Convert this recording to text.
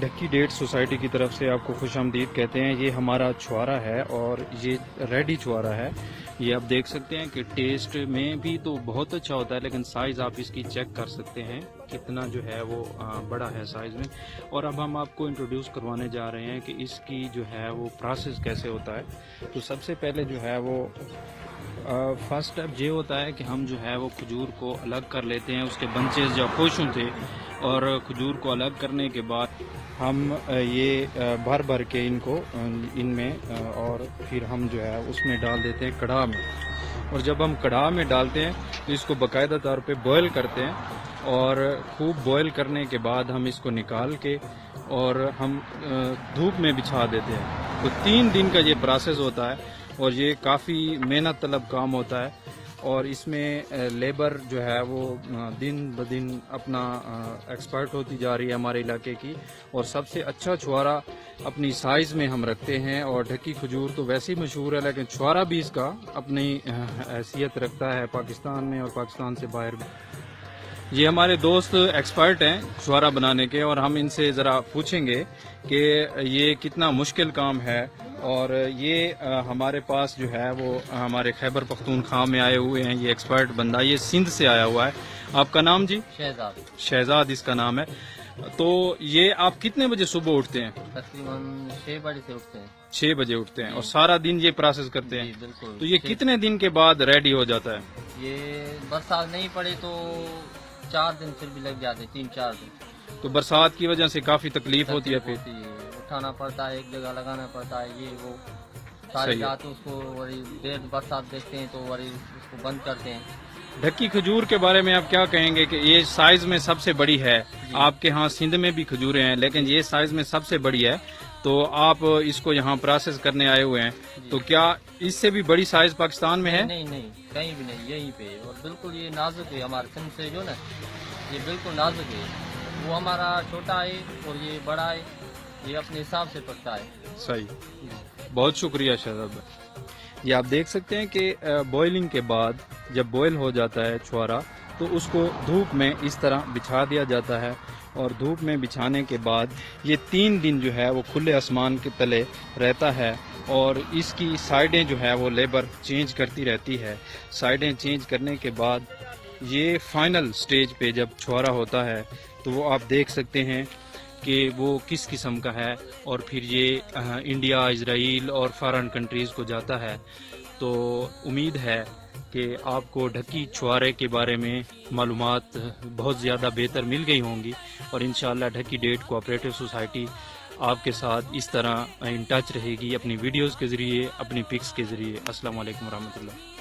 ڈھکی date society کی طرف سے آپ کو خوش آمدید کہتے ہیں. یہ ہمارا چھوارا ہے اور یہ ریڈی چھوارا ہے. یہ آپ دیکھ سکتے ہیں کہ ٹیسٹ میں بھی تو بہت اچھا ہوتا ہے، لیکن سائز آپ اس کی چیک کر سکتے ہیں کتنا جو ہے وہ بڑا ہے سائز میں. اور اب ہم آپ کو انٹروڈیوس کروانے جا رہے ہیں کہ اس کی جو ہے وہ پروسیس کیسے ہوتا ہے. تو سب سے پہلے جو ہے وہ فرسٹ اسٹیپ یہ ہوتا ہے کہ ہم جو ہے وہ کھجور کو الگ کر لیتے ہیں، اس کے بنچز یا پوشن تھے، اور کھجور کو الگ کرنے کے بعد ہم یہ بھر بھر کے ان کو ان میں اور پھر ہم جو ہے اس میں ڈال دیتے ہیں کڑھا میں. اور جب ہم کڑھا میں ڈالتے ہیں تو اس کو باقاعدہ طور پہ بوائل کرتے ہیں، اور خوب بوائل کرنے کے بعد ہم اس کو نکال کے اور ہم دھوپ میں بچھا دیتے ہیں. تو 3 دن کا یہ پروسیس ہوتا ہے اور یہ کافی محنت طلب کام ہوتا ہے. اور اس میں لیبر جو ہے وہ دن بدن اپنا ایکسپرٹ ہوتی جا رہی ہے ہمارے علاقے کی. اور سب سے اچھا چھوارا اپنی سائز میں ہم رکھتے ہیں. اور ڈھکی کھجور تو ویسے ہی مشہور ہے، لیکن چھوارا بھی اس کا اپنی حیثیت رکھتا ہے پاکستان میں اور پاکستان سے باہر بھی. یہ ہمارے دوست ایکسپرٹ ہیں چھوارا بنانے کے، اور ہم ان سے ذرا پوچھیں گے کہ یہ کتنا مشکل کام ہے. اور یہ ہمارے پاس جو ہے وہ ہمارے خیبر پختونخوا میں آئے ہوئے ہیں. یہ ایکسپرٹ بندہ، یہ سندھ سے آیا ہوا ہے. آپ کا نام جی؟ شہزاد. شہزاد اس کا نام ہے. تو یہ آپ کتنے بجے صبح اٹھتے ہیں؟ تقریباً 6 بجے سے اٹھتے ہیں. 6 بجے اٹھتے ہیں اور سارا دن یہ پروسیس کرتے ہیں؟ جی بالکل. تو یہ کتنے دن کے بعد ریڈی ہو جاتا ہے؟ یہ برسات نہیں پڑے تو 4 دن پھر بھی لگ جاتے، 3-4 دن. تو برسات کی وجہ سے کافی تکلیف ہوتی ہے، پھر اٹھانا پڑتا ہے، ایک جگہ لگانا پڑتا ہے. یہ وہ ساری رات اس کو وہی دیر برسات دیکھتے ہیں تو وہی اس کو بند کرتے ہیں. ڈھکی کھجور کے بارے میں آپ کیا کہیں گے کہ یہ سائز میں سب سے بڑی ہے؟ آپ کے ہاں سندھ میں بھی کھجوریں ہیں، لیکن یہ سائز میں سب سے بڑی ہے. تو آپ اس کو یہاں پروسیس کرنے آئے ہوئے ہیں، تو کیا اس سے بھی بڑی سائز پاکستان میں ہے؟ نہیں کہیں بھی نہیں، یہیں پہ. اور بالکل یہ نازک ہے ہمارے سندھ سے جو نا، یہ بالکل نازک ہے. وہ ہمارا چھوٹا ہے اور یہ بڑا ہے، یہ اپنے حساب سے پکتا ہے. صحیح. بہت شکریہ شہزاد بھائی. یہ آپ دیکھ سکتے ہیں کہ بوائلنگ کے بعد جب بوائل ہو جاتا ہے چھوارا تو اس کو دھوپ میں اس طرح بچھا دیا جاتا ہے. اور دھوپ میں بچھانے کے بعد یہ 3 دن جو ہے وہ کھلے آسمان کے تلے رہتا ہے. اور اس کی سائڈیں جو ہے وہ لیبر چینج کرتی رہتی ہے. سائڈیں چینج کرنے کے بعد یہ فائنل سٹیج پہ جب چھوارا ہوتا ہے تو وہ آپ دیکھ سکتے ہیں کہ وہ کس قسم کا ہے. اور پھر یہ انڈیا، اسرائیل اور فارن کنٹریز کو جاتا ہے. تو امید ہے کہ آپ کو ڈھکی چھوارے کے بارے میں معلومات بہت زیادہ بہتر مل گئی ہوں گی. اور انشاءاللہ ڈھکی ڈیٹ کوآپریٹو سوسائٹی آپ کے ساتھ اس طرح ان ٹچ رہے گی، اپنی ویڈیوز کے ذریعے، اپنی پکس کے ذریعے. السلام علیکم ورحمۃ اللہ.